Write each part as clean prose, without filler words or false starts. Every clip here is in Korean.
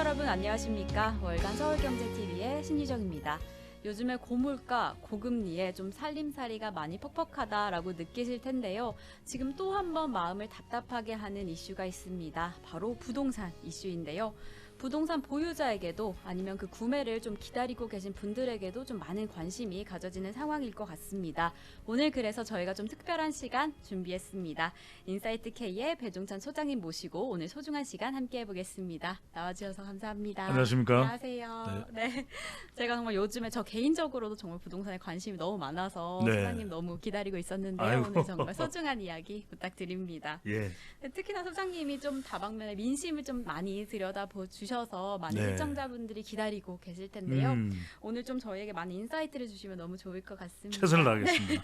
여러분 안녕하십니까? 월간 서울경제TV의 신유정입니다. 요즘에 고물가, 고금리에 좀 살림살이가 많이 퍽퍽하다라고 느끼실 텐데요. 지금 또 한 번 마음을 답답하게 하는 이슈가 있습니다. 바로 부동산 이슈인데요. 부동산 보유자에게도 아니면 그 구매를 좀 기다리고 계신 분들에게도 좀 많은 관심이 가져지는 상황일 것 같습니다. 오늘 그래서 저희가 좀 특별한 시간 준비했습니다. 인사이트K의 배종찬 소장님 모시고 오늘 소중한 시간 함께 해보겠습니다. 나와주셔서 감사합니다. 안녕하십니까? 안녕하세요. 네. 제가 정말 요즘에 저 개인적으로도 정말 부동산에 관심이 너무 많아서 네. 소장님 너무 기다리고 있었는데요. 아이고. 오늘 정말 소중한 이야기 부탁드립니다. 예. 특히나 소장님이 좀 다방면에 민심을 좀 많이 들여다보 주셔서 많은 네. 시청자분들이 기다리고 계실 텐데요. 오늘 좀 저희에게 많은 인사이트를 주시면 너무 좋을 것 같습니다. 최선을 다하겠습니다.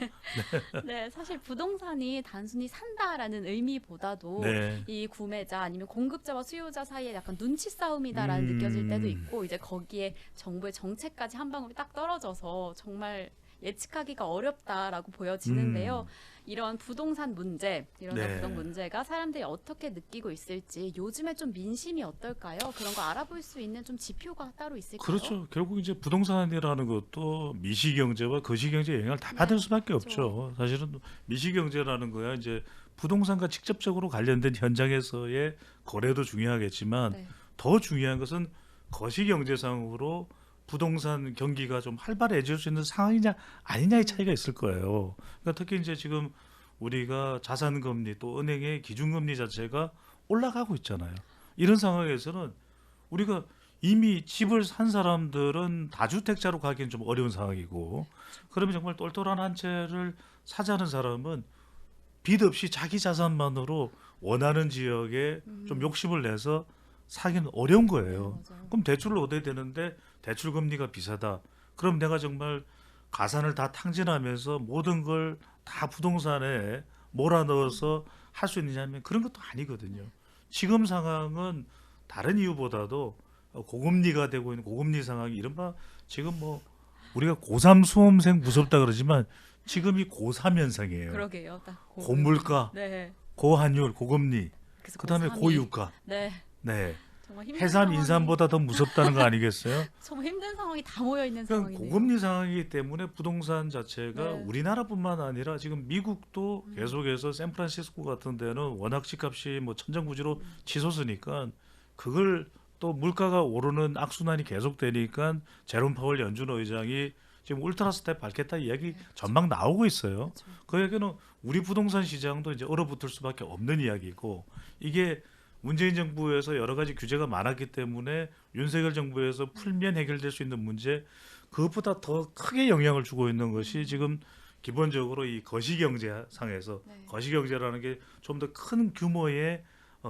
네, 사실 부동산이 단순히 산다라는 의미보다도 네. 이 구매자 아니면 공급자와 수요자 사이에 약간 눈치 싸움이다라는 느껴질 때도 있고 이제 거기에 정부의 정책까지 한 방울이 딱 떨어져서 정말 예측하기가 어렵다라고 보여지는데요. 이런 부동산 문제, 이런 네. 부동 문제가 사람들이 어떻게 느끼고 있을지 요즘에 좀 민심이 어떨까요? 그런 거 알아볼 수 있는 좀 지표가 따로 있을까요? 그렇죠. 결국 이제 부동산이라는 것도 미시경제와 거시경제 영향을 다 받을 네, 수밖에 그렇죠. 없죠. 사실은 미시경제라는 거야 이제 부동산과 직접적으로 관련된 현장에서의 거래도 중요하겠지만 네. 더 중요한 것은 거시경제상으로 부동산 경기가 좀 활발해질 수 있는 상황이냐 아니냐의 차이가 있을 거예요. 그러니까 특히 이제 지금 우리가 자산금리 또 은행의 기준금리 자체가 올라가고 있잖아요. 이런 상황에서는 우리가 이미 집을 산 사람들은 다주택자로 가기엔 좀 어려운 상황이고, 그러면 정말 똘똘한 한 채를 사자는 사람은 빚 없이 자기 자산만으로 원하는 지역에 좀 욕심을 내서 사기는 어려운 거예요. 네, 맞아요. 그럼 대출을 얻어야 되는데 대출 금리가 비싸다. 그럼 내가 정말 가산을 다 탕진하면서 모든 걸 다 부동산에 몰아넣어서 할 수 있느냐면 그런 것도 아니거든요. 지금 상황은 다른 이유보다도 고금리가 되고 있는 고금리 상황이 이른바 지금 뭐 우리가 고3 수험생 무섭다 그러지만 지금이 고3 현상이에요. 그러게요. 딱 고물가, 네. 고환율, 고금리, 그래서 그다음에 고3이 고유가. 네. 네. 정말 힘든 해삼 상황이 인삼보다 더 무섭다는 거 아니겠어요? 정말 힘든 상황이 다 모여 있는 그러니까 상황이네요. 고금리 상황이기 때문에 부동산 자체가 네. 우리나라뿐만 아니라 지금 미국도 계속해서 샌프란시스코 같은 데는 워낙 집값이 뭐 천정부지로 치솟으니까 그걸 또 물가가 오르는 악순환이 계속되니까 제롬 파월 연준 의장이 지금 울트라 스텝 밟겠다 이야기 전망 나오고 있어요. 그렇죠. 그 얘기는 우리 부동산 시장도 이제 얼어붙을 수밖에 없는 이야기고, 이게 문재인 정부에서 여러 가지 규제가 많았기 때문에 윤석열 정부에서 풀면 해결될 수 있는 문제, 그것보다 더 크게 영향을 주고 있는 것이 지금 기본적으로 이 거시경제 상에서, 네. 거시경제라는 게 좀 더 큰 규모의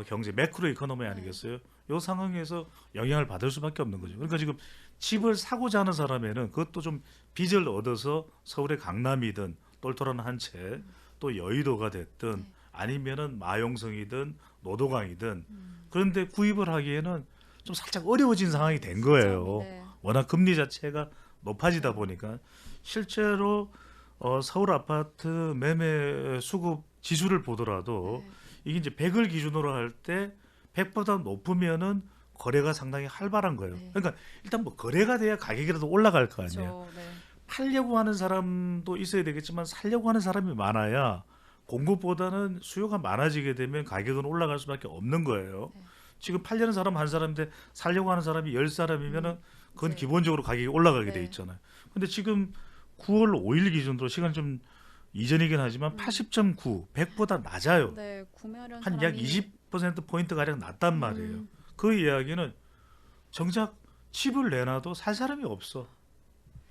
경제 매크로 이코노미 아니겠어요? 이 상황에서 영향을 받을 수밖에 없는 거죠. 그러니까 지금 집을 사고자 하는 사람에는 그것도 좀 빚을 얻어서 서울의 강남이든 똘똘한 한 채, 또 여의도가 됐든 아니면은 마용성이든 노도강이든, 그런데 구입을 하기에는 좀 살짝 어려워진 상황이 된 거예요. 네. 워낙 금리 자체가 높아지다 보니까 실제로 서울 아파트 매매 수급 지수를 보더라도 이게 이제 100을 기준으로 할 때 100보다 높으면은 거래가 상당히 활발한 거예요. 네. 그러니까 일단 뭐 거래가 돼야 가격이라도 올라갈 거 아니에요. 그렇죠. 네. 팔려고 하는 사람도 있어야 되겠지만 살려고 하는 사람이 많아야 공급보다는 수요가 많아지게 되면 가격은 올라갈 수밖에 없는 거예요. 네. 지금 팔려는 사람 한 사람인데 살려고 하는 사람이 10사람이면은 그건 네. 기본적으로 가격이 올라가게 돼 네. 있잖아요. 근데 지금 9월 5일 기준으로 시간 좀 이전이긴 하지만 80.9, 100보다 낮아요. 네, 구매하려는 한 약 사람이 20% 포인트 가량 낮단 말이에요. 그 이야기는 정작 집을 내놔도 살 사람이 없어.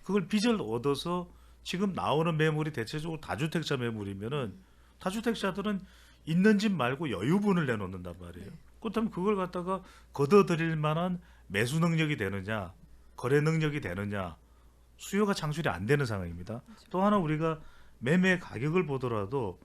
그걸 빚을 얻어서 지금 나오는 매물이 대체적으로 다주택자 매물이면은 다주택자들은 있는 집 말고 여유분을 내놓는단 말이에요. 그렇다면 그걸 갖다가 걷어들일 만한 매수 능력이 되느냐, 거래 능력이 되느냐, 수요가 창출이 안 되는 상황입니다. 또 하나 우리가 매매 가격을 보더라도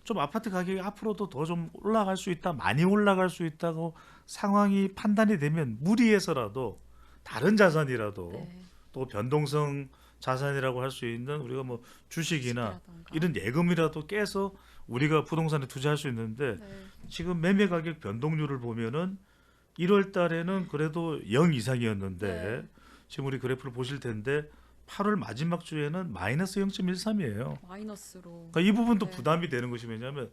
좀 아파트 가격이 앞으로도 더 좀 올라갈 수 있다, 많이 올라갈 수 있다고 상황이 판단이 되면 무리해서라도 다른 자산이라도 네. 또 변동성 자산이라고 할 수 있는 우리가 뭐 주식이나 주식이라던가. 이런 예금이라도 깨서 우리가 부동산에 투자할 수 있는데 네. 지금 매매 가격 변동률을 보면은 1월 달에는 그래도 0 이상이었는데 네. 지금 우리 그래프를 보실 텐데 8월 마지막 주에는 마이너스 0.13이에요. 마이너스로. 그러니까 이 부분도 네. 부담이 되는 것이 왜냐하면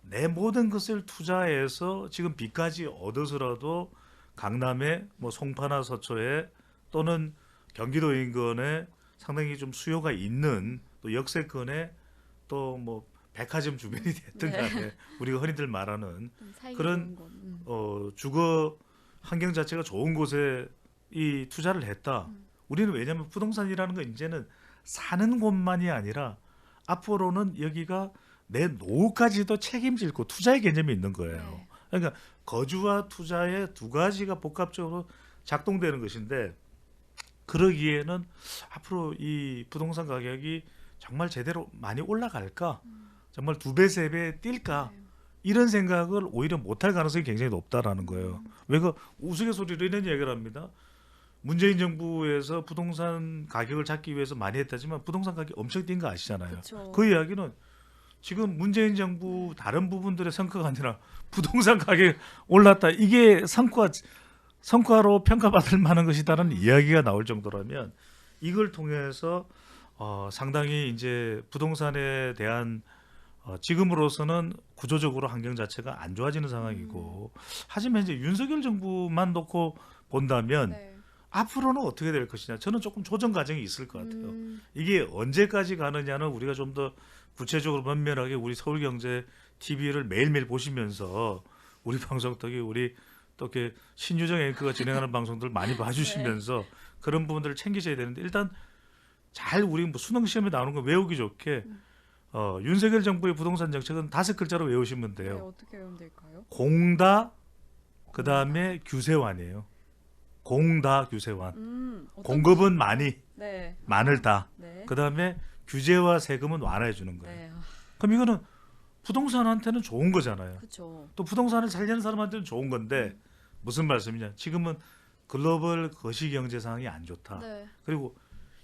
내 모든 것을 투자해서 지금 빚까지 얻어서라도 강남에 뭐 송파나 서초에 또는 경기도 인근에 상당히 좀 수요가 있는 또 역세권에 또 뭐 백화점 주변이 됐든 네. 간에 우리가 흔히들 말하는 좀 살기 그런 좋은 곳. 주거 환경 자체가 좋은 곳에 이 투자를 했다. 우리는 왜냐하면 부동산이라는 건 이제는 사는 곳만이 아니라 앞으로는 여기가 내 노후까지도 책임질 곳, 투자의 개념이 있는 거예요. 네. 그러니까 거주와 투자의 두 가지가 복합적으로 작동되는 것인데 그러기에는 앞으로 이 부동산 가격이 정말 제대로 많이 올라갈까? 정말 2배, 3배 뛸까? 네. 이런 생각을 오히려 못할 가능성이 굉장히 높다라는 거예요. 왜 그 우스갯소리로 이런 얘기를 합니다. 문재인 정부에서 부동산 가격을 잡기 위해서 많이 했다지만 부동산 가격이 엄청 뛴 거 아시잖아요. 그쵸. 그 이야기는 지금 문재인 정부 다른 부분들의 성과가 아니라 부동산 가격이 올랐다. 이게 성과로 평가받을 만한 것이다라는 이야기가 나올 정도라면 이걸 통해서 상당히 이제 부동산에 대한 지금으로서는 구조적으로 환경 자체가 안 좋아지는 상황이고 하지만 이제 윤석열 정부만 놓고 본다면 네. 앞으로는 어떻게 될 것이냐 저는 조금 조정 과정이 있을 것 같아요. 이게 언제까지 가느냐는 우리가 좀 더 구체적으로 면밀하게 우리 서울경제 TV를 매일매일 보시면서 우리 방송 덕에 우리 또 이렇게 신유정 앵커가 진행하는 방송들 많이 봐주시면서 그런 부분들을 챙기셔야 되는데 일단 잘 우리 뭐 수능 시험에 나오는 거 외우기 좋게 윤석열 정부의 부동산 정책은 5글자로 외우시면 네, 돼요. 어떻게 외우면 될까요? 공다 그 다음에 규세완이에요. 공다 규세완. 어떤 공급은 뜻일까요? 많이 네. 많을다. 네. 그 다음에 규제와 세금은 완화해 주는 거예요. 네. 그럼 이거는 부동산한테는 좋은 거잖아요. 그렇죠. 또 부동산을 살려는 사람한테는 좋은 건데 무슨 말씀이냐? 지금은 글로벌 거시경제 상황이 안 좋다. 네. 그리고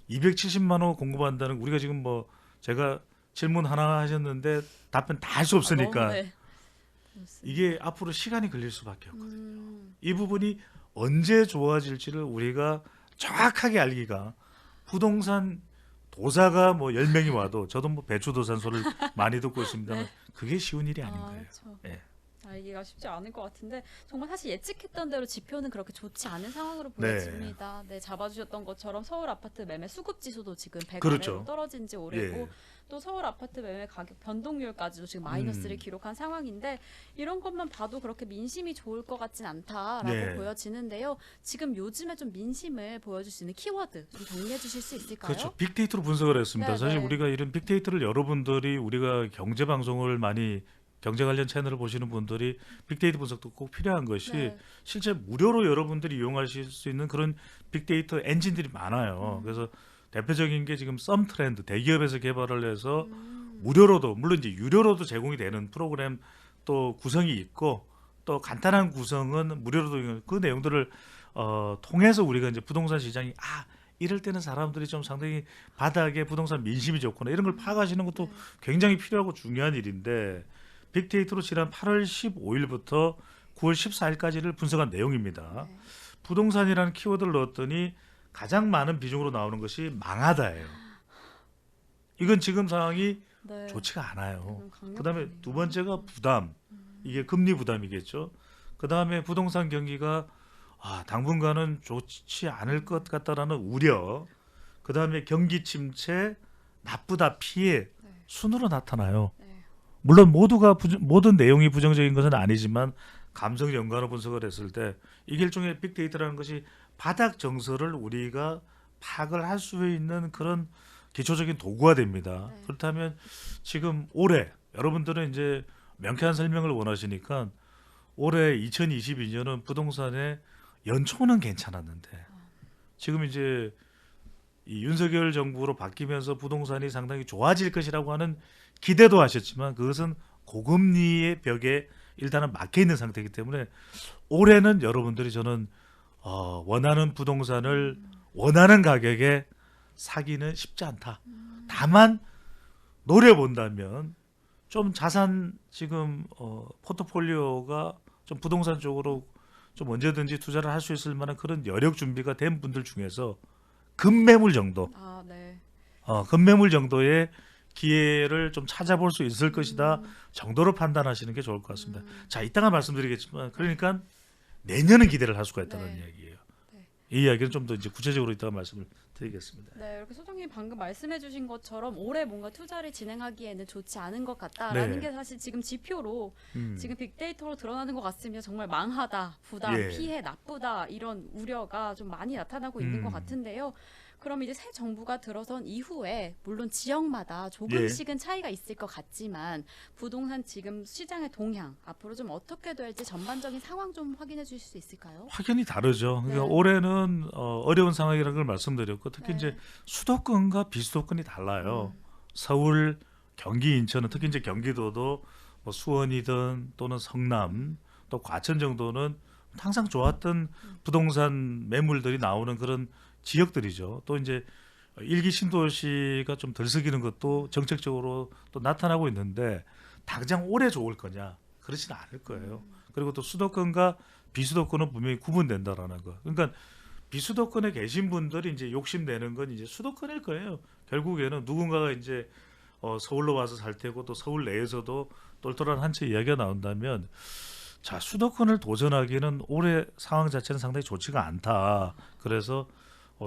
270만 호 공급한다는 우리가 지금 뭐 제가 질문 하나 하셨는데 답변 다 할 수 없으니까 너무, 네. 그렇습니다. 이게 앞으로 시간이 걸릴 수밖에 없거든요. 음, 이 부분이 언제 좋아질지를 우리가 정확하게 알기가 부동산 도사가 뭐 10명이 와도 저도 뭐 배추도산소를 많이 듣고 있습니다만 그게 쉬운 일이 아닌 거예요. 그렇죠. 예. 알기가 쉽지 않을 것 같은데 정말 사실 예측했던 대로 지표는 그렇게 좋지 않은 상황으로 네. 보여집니다. 네, 잡아주셨던 것처럼 서울 아파트 매매 수급 지수도 지금 100 그렇죠. 아래로 떨어진 지 오래고 예. 또 서울 아파트 매매 가격 변동률까지도 지금 마이너스를 기록한 상황인데 이런 것만 봐도 그렇게 민심이 좋을 것 같진 않다라고 네. 보여지는데요. 지금 요즘에 좀 민심을 보여줄 수 있는 키워드 좀 정리해 주실 수 있을까요? 그렇죠. 빅데이터로 분석을 했습니다. 네, 사실 네. 우리가 이런 빅데이터를 여러분들이 우리가 경제 방송을 많이 경제 관련 채널을 보시는 분들이 빅데이터 분석도 꼭 필요한 것이 네. 실제 무료로 여러분들이 이용하실 수 있는 그런 빅데이터 엔진들이 많아요. 그래서 대표적인 게 지금 썸트렌드 대기업에서 개발을 해서 무료로도 물론 이제 유료로도 제공이 되는 프로그램 또 구성이 있고 또 간단한 구성은 무료로도 그 내용들을 통해서 우리가 이제 부동산 시장이 이럴 때는 사람들이 좀 상당히 바닥에 부동산 민심이 좋구나 이런 걸 파악하시는 것도 굉장히 필요하고 중요한 일인데 빅데이터로 지난 8월 15일부터 9월 14일까지를 분석한 내용입니다. 네. 부동산이라는 키워드를 넣었더니 가장 많은 비중으로 나오는 것이 망하다예요. 이건 지금 상황이 네. 좋지가 않아요. 강력하네요. 그다음에 두 번째가 부담. 이게 금리 부담이겠죠. 그다음에 부동산 경기가 당분간은 좋지 않을 것 같다라는 우려. 그다음에 경기 침체, 나쁘다 피해 순으로 나타나요. 네. 물론 모든 내용이 부정적인 것은 아니지만 감성 연관으로 분석을 했을 때 이게 일종의 빅데이터라는 것이 바닥 정서를 우리가 파악을 할 수 있는 그런 기초적인 도구가 됩니다. 네. 그렇다면 지금 올해 여러분들은 이제 명쾌한 설명을 원하시니까 올해 2022년은 부동산의 연초는 괜찮았는데 지금 이제 이 윤석열 정부로 바뀌면서 부동산이 상당히 좋아질 것이라고 하는 기대도 하셨지만 그것은 고금리의 벽에 일단은 막혀 있는 상태이기 때문에 올해는 여러분들이 저는 원하는 부동산을 원하는 가격에 사기는 쉽지 않다. 다만 노려본다면 좀 자산 지금 포트폴리오가 좀 부동산 쪽으로 좀 언제든지 투자를 할 수 있을 만한 그런 여력 준비가 된 분들 중에서 급매물 정도, 아, 네. 급매물 정도의 기회를 좀 찾아볼 수 있을 것이다 음, 정도로 판단하시는 게 좋을 것 같습니다. 음, 자, 이따가 말씀드리겠지만 그러니까 내년은 기대를 할 수가 있다는 네. 이야기예요. 네. 이 이야기는 좀 더 이제 구체적으로 이따가 말씀을 드리겠습니다. 네, 이렇게 소장님 방금 말씀해주신 것처럼 올해 뭔가 투자를 진행하기에는 좋지 않은 것 같다라는 네. 게 사실 지금 지표로 음. 지금 빅데이터로 드러나는 것 같으면 정말 망하다, 부담, 예. 피해, 나쁘다 이런 우려가 좀 많이 나타나고 있는 것 같은데요. 그럼 이제 새 정부가 들어선 이후에 물론 지역마다 조금씩은 차이가 있을 것 같지만 부동산 지금 시장의 동향 앞으로 좀 어떻게 될지 전반적인 상황 좀 확인해 주실 수 있을까요? 확연히 다르죠. 그러니까 네. 올해는 어려운 상황이라는 걸 말씀드렸고 특히 네. 이제 수도권과 비수도권이 달라요. 음. 서울, 경기, 인천은 특히 이제 경기도도 뭐 수원이든 또는 성남 또 과천 정도는 항상 좋았던 부동산 매물들이 나오는 그런 지역들이죠. 또 이제 일기 신도시가 좀 들썩이는 것도 정책적으로 또 나타나고 있는데 당장 올해 좋을 거냐? 그렇지는 않을 거예요. 그리고 또 수도권과 비수도권은 분명히 구분된다라는 거. 그러니까 비수도권에 계신 분들이 이제 욕심내는 건 이제 수도권일 거예요. 결국에는 누군가가 이제 서울로 와서 살 테고 또 서울 내에서도 똘똘한 한 채 이야기가 나온다면 자 수도권을 도전하기는 올해 상황 자체는 상당히 좋지가 않다. 그래서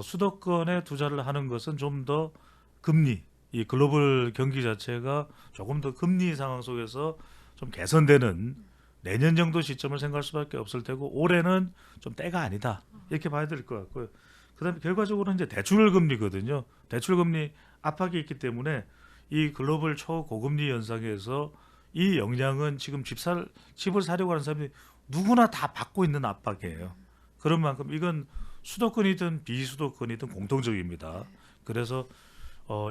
수도권에 투자를 하는 것은 좀 더 금리 이 글로벌 경기 자체가 조금 더 금리 상황 속에서 좀 개선되는 내년 정도 시점을 생각할 수밖에 없을 테고 올해는 좀 때가 아니다 이렇게 봐야 될 것 같고요. 그다음에 결과적으로 이제 대출 금리거든요. 대출 금리 압박이 있기 때문에 이 글로벌 초고금리 현상에서 이 영향은 지금 집을 사려고 하는 사람이 누구나 다 받고 있는 압박이에요. 그런 만큼 이건 수도권이든 비수도권이든 공통적입니다. 그래서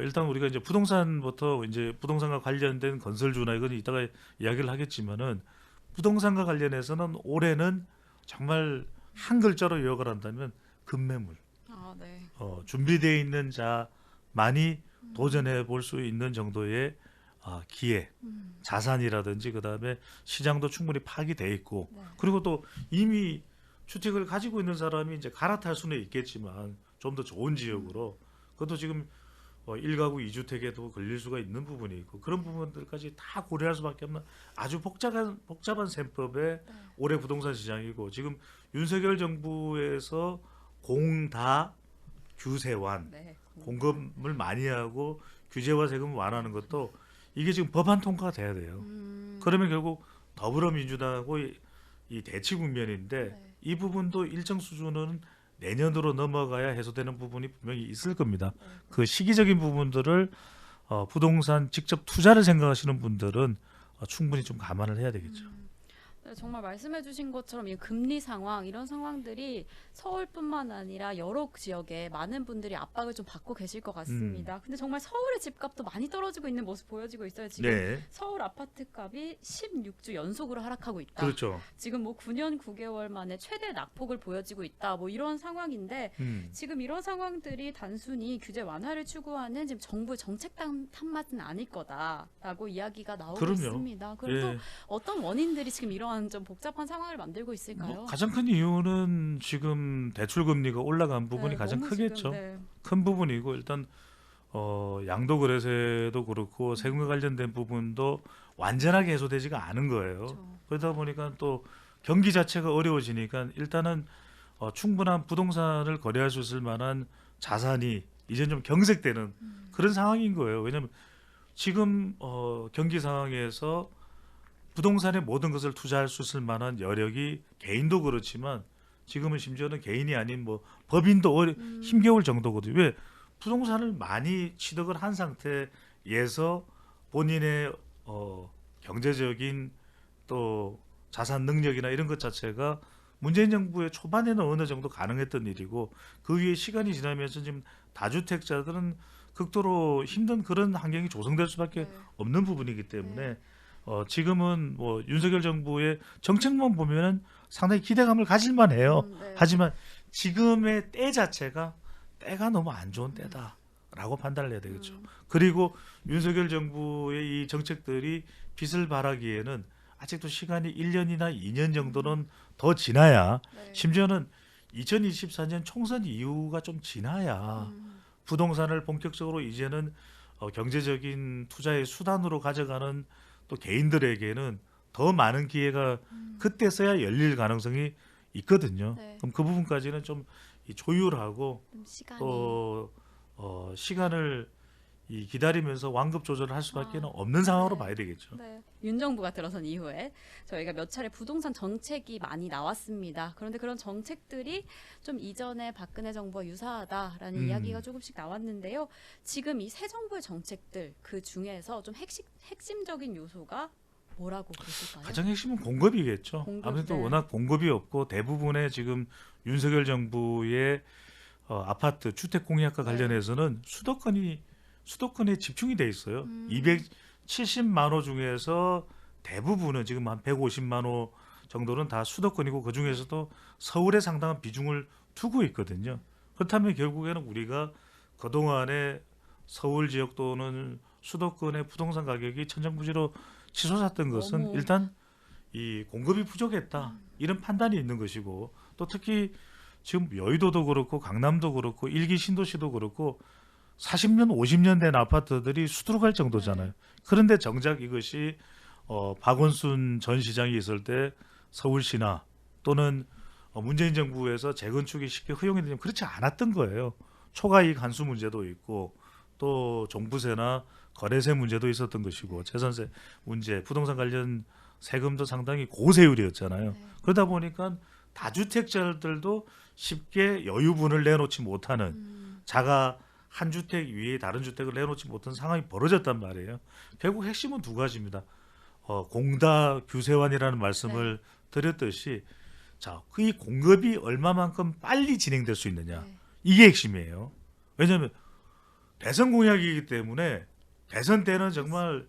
일단 우리가 이제 부동산부터 이제 부동산과 관련된 건설주나 이건 이따가 이야기를 하겠지만은 부동산과 관련해서는 올해는 정말 한 글자로 요약을 한다면 급매물. 아, 네. 준비되어 있는 자만이 도전해 볼 수 있는 정도의 기회, 자산이라든지 그다음에 시장도 충분히 파악이 돼 있고 네. 그리고 또 이미 주택을 가지고 있는 사람이 이제 갈아탈 수는 있겠지만 좀 더 좋은 지역으로 그것도 지금 1가구 2주택에도 걸릴 수가 있는 부분이 있고 그런 부분들까지 다 고려할 수밖에 없는 아주 복잡한 셈법의 올해 부동산 시장이고 지금 윤석열 정부에서 공다 규세완 네. 공급을 많이 하고 규제와 세금을 완화하는 것도 이게 지금 법안 통과가 돼야 돼요. 그러면 결국 더불어민주당하고 이 대치 국면인데 네. 이 부분도 일정 수준은 내년으로 넘어가야 해소되는 부분이 분명히 있을 겁니다. 그 시기적인 부분들을 부동산 직접 투자를 생각하시는 분들은 충분히 좀 감안을 해야 되겠죠. 네, 정말 말씀해주신 것처럼 이 금리 상황 이런 상황들이 서울뿐만 아니라 여러 지역에 많은 분들이 압박을 좀 받고 계실 것 같습니다. 근데 정말 서울의 집값도 많이 떨어지고 있는 모습 보여지고 있어요. 지금 네, 서울 아파트 값이 16주 연속으로 하락하고 있다. 그렇죠. 지금 뭐 9년 9개월 만에 최대 낙폭을 보여지고 있다. 뭐 이런 상황인데 지금 이런 상황들이 단순히 규제 완화를 추구하는 지금 정부의 정책 탓만은 아닐 거다라고 이야기가 나오고 그럼요. 있습니다. 그럼 또 예. 어떤 원인들이 지금 이러한 좀 복잡한 상황을 만들고 있을까요? 뭐 가장 큰 이유는 지금 대출 금리가 올라간 부분이 네, 가장 너무 크겠죠. 지금, 네. 큰 부분이고 일단 양도 거래세도 그렇고 세금과 관련된 부분도 완전하게 해소되지가 않은 거예요. 그렇죠. 그러다 보니까 또 경기 자체가 어려워지니까 일단은 충분한 부동산을 거래할 수 있을 만한 자산이 이제 좀 경색되는 그런 상황인 거예요. 왜냐하면 지금 경기 상황에서 부동산에 모든 것을 투자할 수 있을 만한 여력이 개인도 그렇지만 지금은 심지어는 개인이 아닌 뭐 법인도 힘겨울 정도거든요. 왜 부동산을 많이 취득을 한 상태에서 본인의 경제적인 또 자산 능력이나 이런 것 자체가 문재인 정부의 초반에는 어느 정도 가능했던 일이고 그 위에 시간이 지나면서 지금 다주택자들은 극도로 힘든 그런 환경이 조성될 수밖에 네. 없는 부분이기 때문에 지금은 뭐 윤석열 정부의 정책만 보면은 상당히 기대감을 가질만해요. 네. 하지만 지금의 때 자체가 때가 너무 안 좋은 때다라고 판단을 해야 되겠죠. 그리고 윤석열 정부의 이 정책들이 빛을 발하기에는 아직도 시간이 1년이나 2년 정도는 더 지나야 네. 심지어는 2024년 총선 이후가 좀 지나야 부동산을 본격적으로 이제는 경제적인 투자의 수단으로 가져가는 또 개인들에게는 더 많은 기회가 그때서야 열릴 가능성이 있거든요. 네. 그럼 그 부분까지는 좀 이 조율하고 좀 시간이 또 시간을 이 기다리면서 완급 조절을 할 수밖에 아, 없는 상황으로 네. 봐야 되겠죠. 네. 윤 정부가 들어선 이후에 저희가 몇 차례 부동산 정책이 많이 나왔습니다. 그런데 그런 정책들이 좀 이전에 박근혜 정부와 유사하다라는 이야기가 조금씩 나왔는데요. 지금 이 새 정부의 정책들 그 중에서 좀 핵심적인 요소가 뭐라고 보실까요? 가장 핵심은 공급이겠죠. 공급, 아무래도 네. 워낙 공급이 없고 대부분의 지금 윤석열 정부의 아파트 주택 공약과 네. 관련해서는 수도권에 집중이 돼 있어요. 270만 호 중에서 대부분은 지금 한 150만 호 정도는 다 수도권이고 그 중에서도 서울에 상당한 비중을 두고 있거든요. 그렇다면 결국에는 우리가 그동안에 서울 지역 또는 수도권의 부동산 가격이 천정부지로 치솟았던 것은 너무- 일단 이 공급이 부족했다 이런 판단이 있는 것이고 또 특히 지금 여의도도 그렇고 강남도 그렇고 일기 신도시도 그렇고 40년 50년 된 아파트들이 수두룩할 정도잖아요. 그런데 정작 이것이 박원순 전 시장이 있을 때 서울시나 또는 문재인 정부에서 재건축이 쉽게 허용이 되면 그렇지 않았던 거예요. 초과이익 환수 문제도 있고 또 종부세나 거래세 문제도 있었던 것이고 재산세 문제, 부동산 관련 세금도 상당히 고세율이었잖아요. 네. 그러다 보니까 다주택자들도 쉽게 여유분을 내놓지 못하는 자가 한 주택 위에 다른 주택을 내놓지 못한 상황이 벌어졌단 말이에요. 결국 핵심은 두 가지입니다. 공다 규세완이라는 말씀을 드렸듯이 자, 이 공급이 얼마만큼 빨리 진행될 수 있느냐. 네. 이게 핵심이에요. 왜냐하면 대선 공약이기 때문에 대선 때는 정말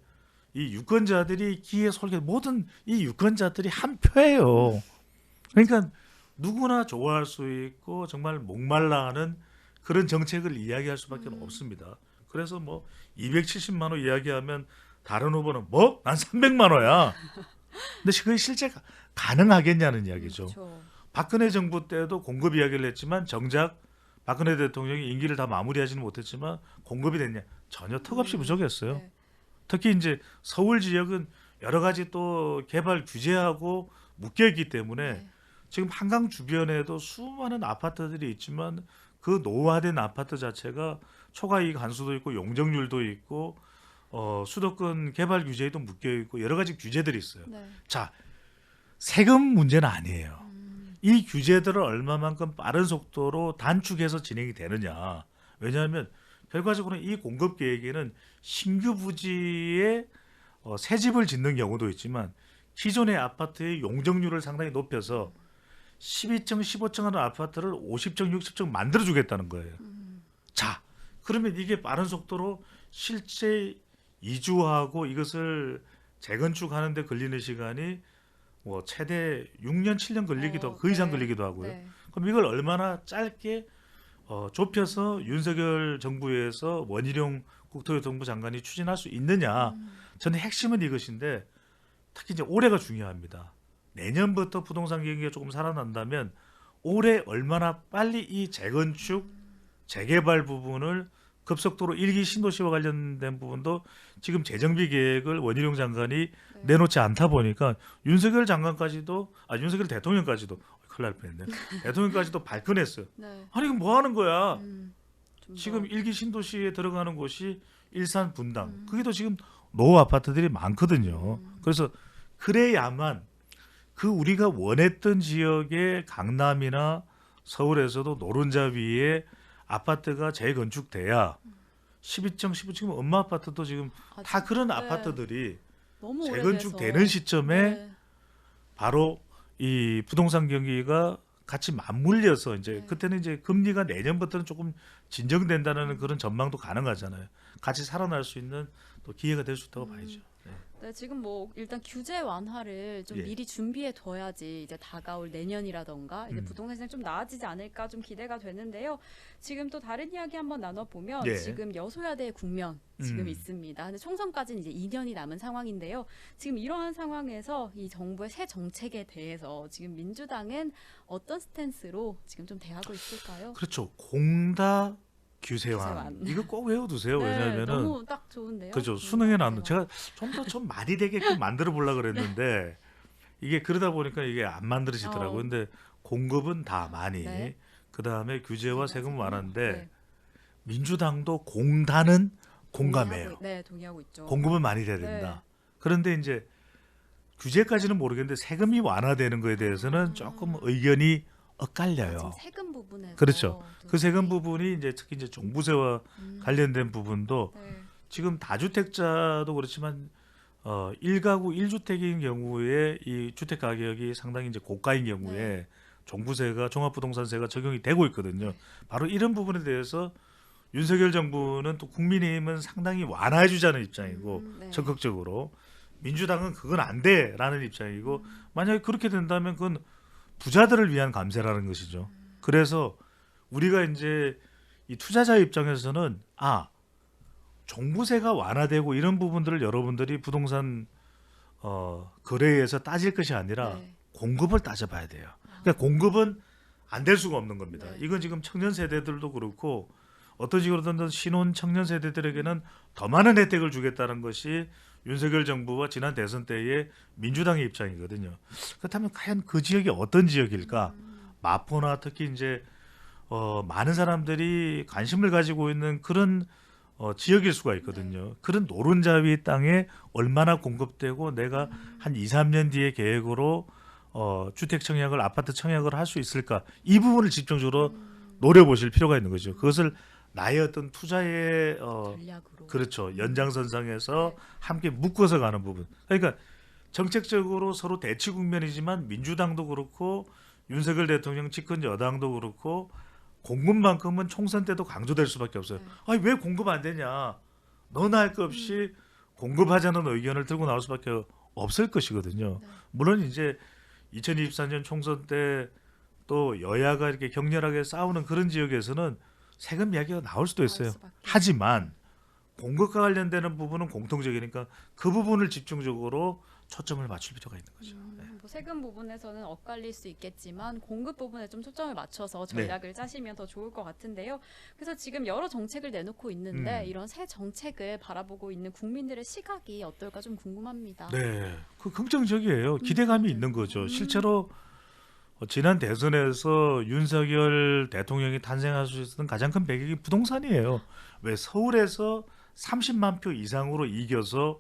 이 유권자들이 기에 솔깃 모든 이 유권자들이 한 표예요. 그러니까 누구나 좋아할 수 있고 정말 목말라하는 그런 정책을 이야기할 수밖에 없습니다. 그래서 뭐 270만 원 이야기하면 다른 후보는 뭐? 난 300만 원이야. 근데 그게 실제 가능하겠냐는 이야기죠. 그렇죠. 박근혜 정부 때도 공급 이야기를 했지만 정작 박근혜 대통령이 임기를 다 마무리하지는 못했지만 공급이 됐냐? 전혀 턱없이 부족했어요. 네. 특히 이제 서울 지역은 여러 가지 또 개발 규제하고 묶여 있기 때문에 네. 지금 한강 주변에도 수많은 아파트들이 있지만 그 노후화된 아파트 자체가 초과이익 환수도 있고 용적률도 있고 수도권 개발 규제에도 묶여 있고 여러 가지 규제들이 있어요. 네. 자, 세금 문제는 아니에요. 이 규제들을 얼마만큼 빠른 속도로 단축해서 진행이 되느냐. 왜냐하면 결과적으로 이 공급 계획에는 신규 부지에 새 집을 짓는 경우도 있지만 기존의 아파트의 용적률을 상당히 높여서 12층, 15층 하는 아파트를 50층, 60층 만들어주겠다는 거예요. 자, 그러면 이게 빠른 속도로 실제 이주하고 이것을 재건축하는 데 걸리는 시간이 뭐 최대 6년, 7년 걸리기도 그 이상 네. 걸리기도 하고요. 네. 그럼 이걸 얼마나 짧게 좁혀서 윤석열 정부에서 원희룡 국토교통부 장관이 추진할 수 있느냐. 저는 핵심은 이것인데 특히 이제 올해가 중요합니다. 내년부터 부동산 경기가 조금 살아난다면 올해 얼마나 빨리 이 재건축, 재개발 부분을 급속도로 일기 신도시와 관련된 부분도 지금 재정비 계획을 원희룡 장관이 내놓지 않다 보니까 윤석열 대통령까지도 큰일 날 뻔했네. 대통령까지도 발끈했어요. 네. 아니 이거 뭐 하는 거야? 좀 지금 더- 일기 신도시에 들어가는 곳이 일산 분당. 그게도 지금 노후 아파트들이 많거든요. 그래서 그래야만 그 우리가 원했던 지역의 강남이나 서울에서도 노른자 위에 아파트가 재건축돼야 12층, 15층 엄마 아파트도 지금 다 그런 네. 아파트들이 너무 재건축되는 오래돼서. 시점에 네. 바로 이 부동산 경기가 같이 맞물려서 이제 네. 그때는 이제 금리가 내년부터는 조금 진정된다는 그런 전망도 가능하잖아요. 같이 살아날 수 있는 또 기회가 될 수 있다고 봐야죠. 네. 네, 지금 뭐 일단 규제 완화를 좀 예. 미리 준비해 둬야지 이제 다가올 내년이라던가 이제 부동산 시장 좀 나아지지 않을까 좀 기대가 되는데요. 지금 또 다른 이야기 한번 나눠보면 예. 지금 여소야대 국면 지금 음. 있습니다. 근데 총선까지는 이제 2년이 남은 상황인데요. 지금 이러한 상황에서 이 정부의 새 정책에 대해서 지금 민주당은 어떤 스탠스로 지금 좀 대하고 있을까요? 그렇죠. 공다 규세완. 규세완. 이거 꼭 외워두세요. 네, 왜냐하면은 너무 딱 좋은데요. 그죠. 수능에 나오는 규세완. 제가 좀 더 좀 많이 되게끔 만들어 보려고 그랬는데 이게 그러다 보니까 이게 안 만들어지더라고요. 어. 근데 공급은 다 많이. 네. 그다음에 규제와 세금 완화인데 네. 민주당도 공다는 공감해요. 네, 동의하고 있죠. 공급은 많이 돼야 된다. 그런데 이제 규제까지는 모르겠는데 세금이 완화되는 거에 대해서는 조금 의견이 엇갈려요. 지금 세금 부분에서 그렇죠. 좀 그 세금 네. 부분이 이제 특히 이제 종부세와 관련된 부분도 네. 지금 다주택자도 그렇지만 1가구 1주택인 경우에 이 주택 가격이 상당히 이제 고가인 경우에 네. 종부세가 종합부동산세가 적용이 되고 있거든요. 바로 이런 부분에 대해서 윤석열 정부는 또 국민의힘은 상당히 완화해 주자는 입장이고 네. 적극적으로 민주당은 그건 안 돼라는 입장이고 만약에 그렇게 된다면 그건 부자들을 위한 감세라는 것이죠. 그래서 우리가 이제 이 투자자 입장에서는 종부세가 완화되고 이런 부분들을 여러분들이 부동산 거래에서 따질 것이 아니라 네. 공급을 따져봐야 돼요. 그러니까 공급은 안 될 수가 없는 겁니다. 네. 이건 지금 청년 세대들도 그렇고 어떤 식으로든 신혼 청년 세대들에게는 더 많은 혜택을 주겠다는 것이 윤석열 정부와 지난 대선 때의 민주당의 입장이거든요. 그렇다면 과연 그 지역이 어떤 지역일까? 마포나 특히 이제 많은 사람들이 관심을 가지고 있는 그런 지역일 수가 있거든요. 그런 노른자위 땅에 얼마나 공급되고 내가 한 2, 3년 뒤에 계획으로 주택 청약을 아파트 청약을 할 수 있을까? 이 부분을 집중적으로 노려보실 필요가 있는 거죠. 그것을 나의 어떤 투자의 전략으로. 그렇죠. 연장선상에서 함께 묶어서 가는 부분. 그러니까 정책적으로 서로 대치 국면이지만 민주당도 그렇고 윤석열 대통령 집권 여당도 그렇고 공급만큼은 총선 때도 강조될 수밖에 없어요. 아니 왜 공급 안 되냐? 너나 할 것 없이 공급하자는 의견을 들고 나올 수밖에 없을 것이거든요. 물론 이제 2024년 총선 때 또 여야가 이렇게 격렬하게 싸우는 그런 지역에서는 세금 이야기가 나올 수도 있어요. 하지만 공급과 관련되는 부분은 공통적이니까 그 부분을 집중적으로 초점을 맞출 필요가 있는 거죠. 네. 뭐 세금 부분에서는 엇갈릴 수 있겠지만 공급 부분에 좀 초점을 맞춰서 네. 전략을 짜시면 더 좋을 것 같은데요. 그래서 지금 여러 정책을 내놓고 있는데 이런 새 정책을 바라보고 있는 국민들의 시각이 어떨까 좀 궁금합니다. 네, 그 긍정적이에요. 기대감이 있는 거죠. 실제로 지난 대선에서 윤석열 대통령이 탄생할 수 있었던 가장 큰 배경이 부동산이에요. 왜 서울에서 30만 표 이상으로 이겨서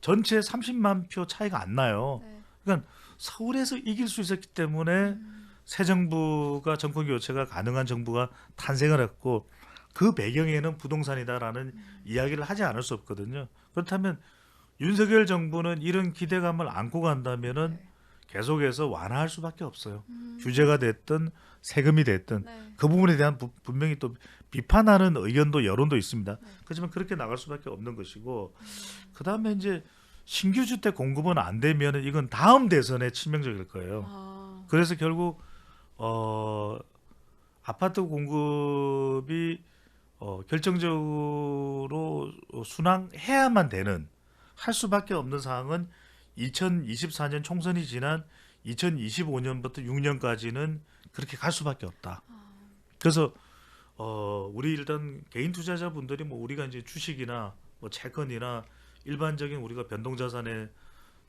전체 30만 표 차이가 안 나요. 네. 그러니까 서울에서 이길 수 있었기 때문에 새 정부가 정권 교체가 가능한 정부가 탄생을 했고 그 배경에는 부동산이다라는 이야기를 하지 않을 수 없거든요. 그렇다면 윤석열 정부는 이런 기대감을 안고 간다면은 계속해서 완화할 수밖에 없어요. 규제가 됐든 세금이 됐든 네. 그 부분에 대한 분명히 또 비판하는 의견도 여론도 있습니다. 그렇지만 그렇게 나갈 수밖에 없는 것이고 그 다음에 이제 신규 주택 공급은 안 되면 이건 다음 대선에 치명적일 거예요. 그래서 결국 아파트 공급이 결정적으로 순항해야만 되는 할 수밖에 없는 상황은 2024년 총선이 지난 2025년부터 6년까지는 그렇게 갈 수밖에 없다. 그래서 우리 일단 개인 투자자분들이 뭐 우리가 이제 주식이나 뭐 채권이나 일반적인 우리가 변동자산에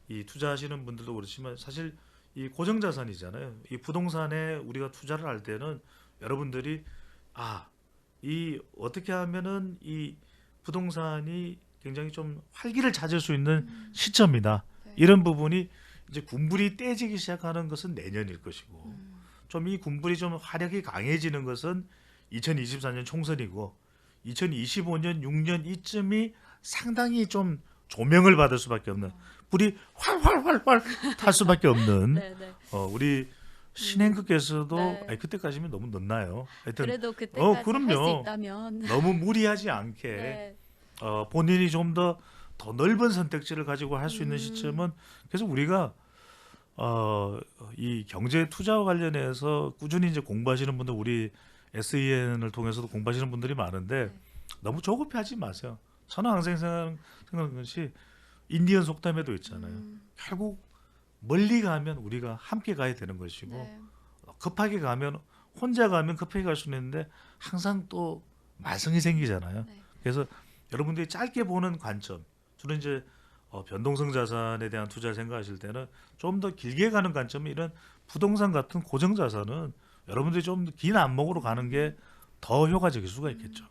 이 투자하시는 분들도 그렇지만 사실 이 고정자산이잖아요. 이 부동산에 우리가 투자를 할 때는 여러분들이 이 어떻게 하면은 이 부동산이 굉장히 좀 활기를 찾을 수 있는 시점이다. 이런 부분이 이제 군불이 떼지기 시작하는 것은 내년일 것이고 좀 이 군불이 좀 화력이 강해지는 것은 2024년 총선이고 2025년 6년 이쯤이 상당히 좀 조명을 받을 수밖에 없는 불이 활활활활 탈 수밖에 없는 네, 네. 우리 신행국께서도 네. 그때까지면 너무 늦나요? 하여튼 그래도 그때까지 할 수 그럼요. 있다면 너무 무리하지 않게 네. 본인이 좀 더 더 넓은 선택지를 가지고 할 수 있는 시점은 계속 우리가 이 경제 투자와 관련해서 꾸준히 이제 공부하시는 분들 우리 SEN을 통해서도 공부하시는 분들이 많은데 네. 너무 조급해하지 마세요. 저는 항상 생각하는 것이 인디언 속담에도 있잖아요. 결국 멀리 가면 우리가 함께 가야 되는 것이고 네. 급하게 가면 혼자 가면 급하게 갈 수는 있는데 항상 또 말썽이 생기잖아요. 네. 그래서 여러분들이 짧게 보는 관점, 저는 이제 변동성 자산에 대한 투자를 생각하실 때는 좀 더 길게 가는 관점이 이런 부동산 같은 고정 자산은 여러분들이 좀 긴 안목으로 가는 게 더 효과적일 수가 있겠죠.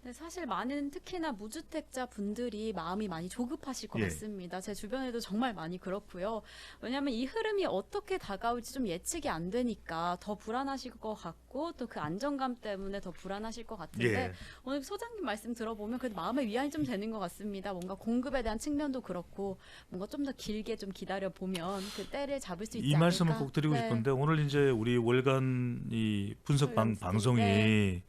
네, 사실 많은 특히나 무주택자 분들이 마음이 많이 조급하실 것 예. 같습니다. 제 주변에도 정말 많이 그렇고요. 왜냐하면 이 흐름이 어떻게 다가올지 좀 예측이 안 되니까 더 불안하실 것 같고 또 그 안정감 때문에 더 불안하실 것 같은데 예. 오늘 소장님 말씀 들어보면 그래도 마음의 위안이 좀 되는 것 같습니다. 뭔가 공급에 대한 측면도 그렇고 뭔가 좀 더 길게 좀 기다려 보면 그 때를 잡을 수 있지 이 않을까. 말씀을 꼭 드리고 네. 싶은데 오늘 이제 우리 월간 이 분석 월간 방송이 네.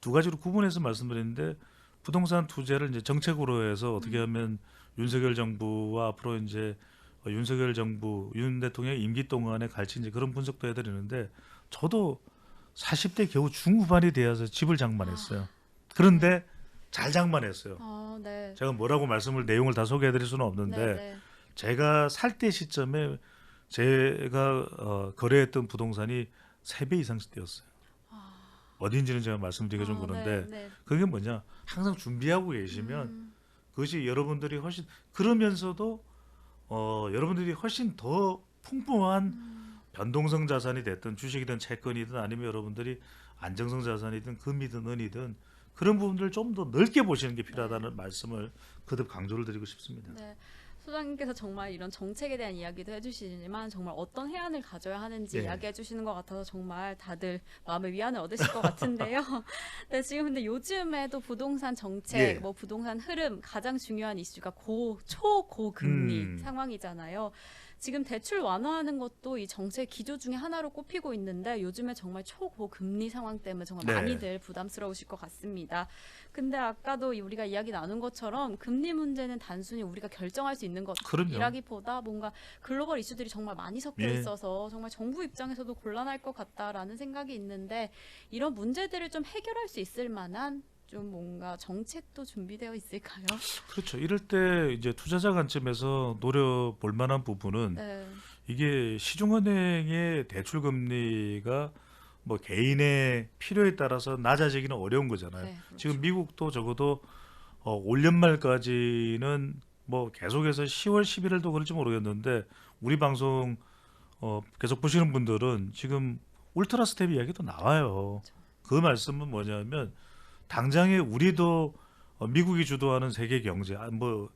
두 가지로 구분해서 말씀드리는데 부동산 투자를 이제 정책으로 해서 어떻게 하면 윤석열 정부와 앞으로 이제 윤석열 정부 윤 대통령 임기 동안에 갈지 이제 그런 분석도 해드리는데 저도 40대 겨우 중후반이 되어서 집을 장만했어요. 그런데 잘 장만했어요. 네. 제가 뭐라고 말씀을 내용을 다 소개해드릴 수는 없는데 네, 네. 제가 살 때 시점에 제가 거래했던 부동산이 3배 이상씩 뛰었어요. 어딘지는 제가 말씀드리기가 좀 그런데 네, 네. 그게 뭐냐 항상 준비하고 계시면 그것이 여러분들이 훨씬 그러면서도 여러분들이 훨씬 더 풍부한 변동성 자산이 됐든 주식이든 채권이든 아니면 여러분들이 안정성 자산이든 금이든 은이든 그런 부분들을 좀 더 넓게 보시는 게 필요하다는 말씀을 거듭 강조를 드리고 싶습니다. 네. 소장님께서 정말 이런 정책에 대한 이야기도 해주시지만 정말 어떤 해안을 가져야 하는지 예. 이야기해 주시는 것 같아서 정말 다들 마음의 위안을 얻으실 것 같은데요. 네, 지금 근데 요즘에도 부동산 정책, 예. 뭐 부동산 흐름 가장 중요한 이슈가 초고금리 상황이잖아요. 지금 대출 완화하는 것도 이 정책 기조 중에 하나로 꼽히고 있는데 요즘에 정말 초고금리 상황 때문에 정말 네. 많이들 부담스러우실 것 같습니다. 근데 아까도 우리가 이야기 나눈 것처럼 금리 문제는 단순히 우리가 결정할 수 있는 그럼요. 것이라기보다 뭔가 글로벌 이슈들이 정말 많이 섞여 예. 있어서 정말 정부 입장에서도 곤란할 것 같다라는 생각이 있는데 이런 문제들을 좀 해결할 수 있을 만한 좀 뭔가 정책도 준비되어 있을까요? 그렇죠. 이럴 때 이제 투자자 관점에서 노려볼 만한 부분은 네. 이게 시중은행의 대출 금리가 뭐 개인의 필요에 따라서 낮아지기는 어려운 거잖아요. 네, 그렇죠. 지금 미국도 적어도 올 연말까지는 뭐 계속해서 10월 11일도 그럴지 모르겠는데 우리 방송 계속 보시는 분들은 지금 울트라 스텝 이야기도 나와요. 그 말씀은 뭐냐면 당장에 우리도 미국이 주도하는 세계 경제 뭐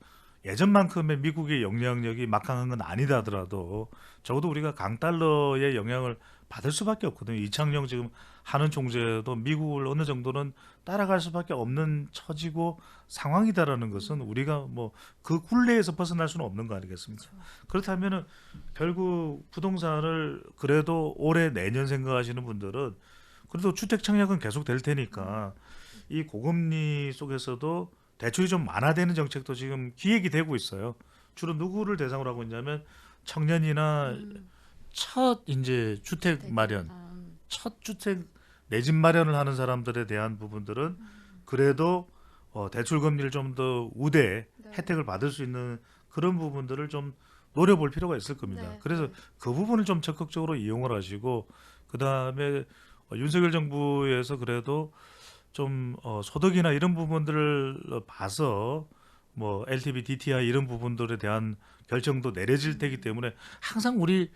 예전만큼의 미국의 영향력이 막강한 건 아니다 하더라도 적어도 우리가 강달러의 영향을 받을 수밖에 없거든요. 이창용 지금 하는 총재도 미국을 어느 정도는 따라갈 수밖에 없는 처지고 상황이다라는 것은 우리가 뭐 그 굴레에서 벗어날 수는 없는 거 아니겠습니까? 그렇다면은 결국 부동산을 그래도 올해 내년 생각하시는 분들은 그래도 주택 청약은 계속 될 테니까 이 고금리 속에서도 대출이 좀 완화되는 정책도 지금 기획이 되고 있어요. 주로 누구를 대상으로 하고 있냐면 청년이나 첫 이제 주택 마련, 첫 주택 내 집 마련을 하는 사람들에 대한 부분들은 그래도 대출 금리를 좀 더 우대 네. 혜택을 받을 수 있는 그런 부분들을 좀 노려볼 필요가 있을 겁니다. 네. 그래서 그 부분을 좀 적극적으로 이용을 하시고 그 다음에 윤석열 정부에서 그래도 좀 소득이나 이런 부분들을 봐서 뭐 LTV, DTI 이런 부분들에 대한 결정도 내려질 테기 때문에 항상 우리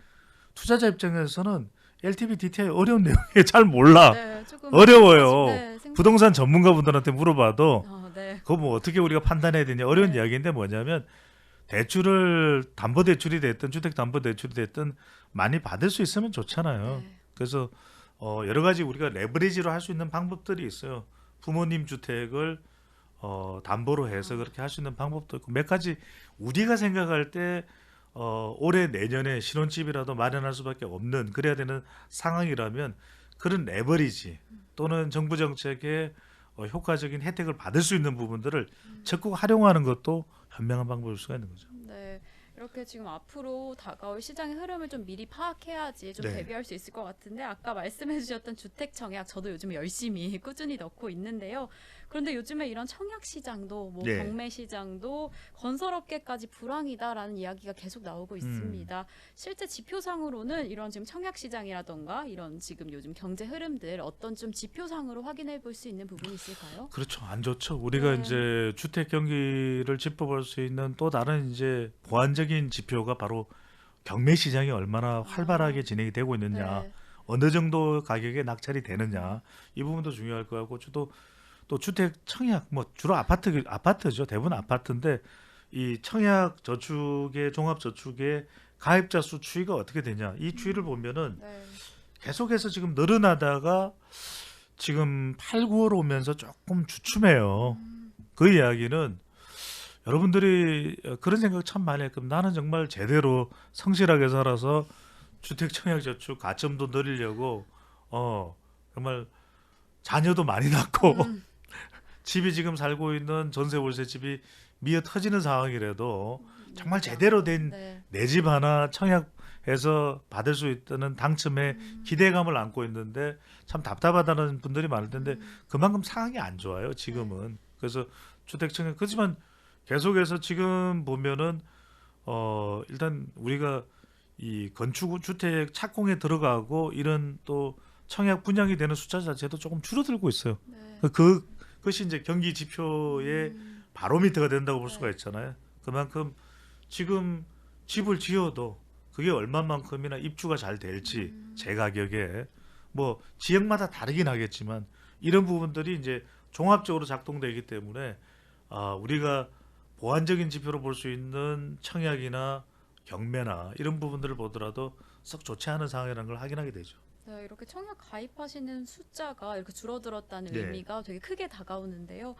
투자자 입장에서는 LTV, DTI 어려운 내용이 잘 몰라. 네, 조금 어려워요. 네, 부동산 전문가분들한테 물어봐도 네. 그거 뭐 어떻게 우리가 판단해야 되냐 어려운 네. 이야기인데 뭐냐면 대출을 담보대출이 됐든 주택담보대출이 됐든 많이 받을 수 있으면 좋잖아요. 네. 그래서 여러 가지 우리가 레버리지로 할 수 있는 방법들이 있어요. 부모님 주택을 담보로 해서 그렇게 할 수 있는 방법도 있고 몇 가지 우리가 생각할 때 올해 내년에 신혼집이라도 마련할 수밖에 없는 그래야 되는 상황이라면 그런 레버리지 또는 정부 정책의 효과적인 혜택을 받을 수 있는 부분들을 적극 활용하는 것도 현명한 방법일 수가 있는 거죠. 네. 이렇게 지금 앞으로 다가올 시장의 흐름을 좀 미리 파악해야지 좀 네. 대비할 수 있을 것 같은데 아까 말씀해 주셨던 주택 청약 저도 요즘 열심히 꾸준히 넣고 있는데요. 그런데 요즘에 이런 청약 시장도 뭐 네. 경매 시장도 건설업계까지 불황이다라는 이야기가 계속 나오고 있습니다. 실제 지표상으로는 이런 지금 청약 시장이라던가 이런 지금 요즘 경제 흐름들 어떤 좀 지표상으로 확인해 볼 수 있는 부분이 있을까요? 그렇죠. 안 좋죠. 우리가 네. 이제 주택 경기를 짚어볼 수 있는 또 다른 이제 보완적인 지표가 바로 경매 시장이 얼마나 활발하게 진행이 되고 있느냐, 네. 어느 정도 가격에 낙찰이 되느냐, 이 부분도 중요할 것 같고, 또 주택 청약 뭐 주로 아파트죠. 대부분 아파트인데 이 청약 저축의 종합 저축의 가입자 수 추이가 어떻게 되냐, 이 추이를 보면은 네. 계속해서 지금 늘어나다가 지금 8, 9월 오면서 조금 주춤해요. 그 이야기는 여러분들이 그런 생각 참 많이 했고, 나는 정말 제대로 성실하게 살아서 주택 청약 저축 가점도 늘리려고 정말 자녀도 많이 낳고 집이 지금 살고 있는 전세 월세 집이 미어 터지는 상황이라도 정말 제대로 된 네. 내 집 하나 청약해서 받을 수 있다는 당첨에 기대감을 안고 있는데 참 답답하다는 분들이 많을 텐데 그만큼 상황이 안 좋아요 지금은. 그래서 주택 청약 그렇지만 계속해서 지금 보면은 일단 우리가 이 건축 주택 착공에 들어가고 이런 또 청약 분양이 되는 숫자 자체도 조금 줄어들고 있어요. 네. 그것이 이제 경기 지표의 바로미터가 된다고 볼 수가 네. 있잖아요. 그만큼 지금 집을 지어도 그게 얼마만큼이나 입주가 잘 될지 제 가격에 뭐 지역마다 다르긴 하겠지만 이런 부분들이 이제 종합적으로 작동되기 때문에 우리가 보완적인 지표로 볼 수 있는 청약이나 경매나 이런 부분들을 보더라도 썩 좋지 않은 상황이라는 걸 확인하게 되죠. 네, 이렇게 청약 가입하시는 숫자가 이렇게 줄어들었다는 네. 의미가 되게 크게 다가오는데요.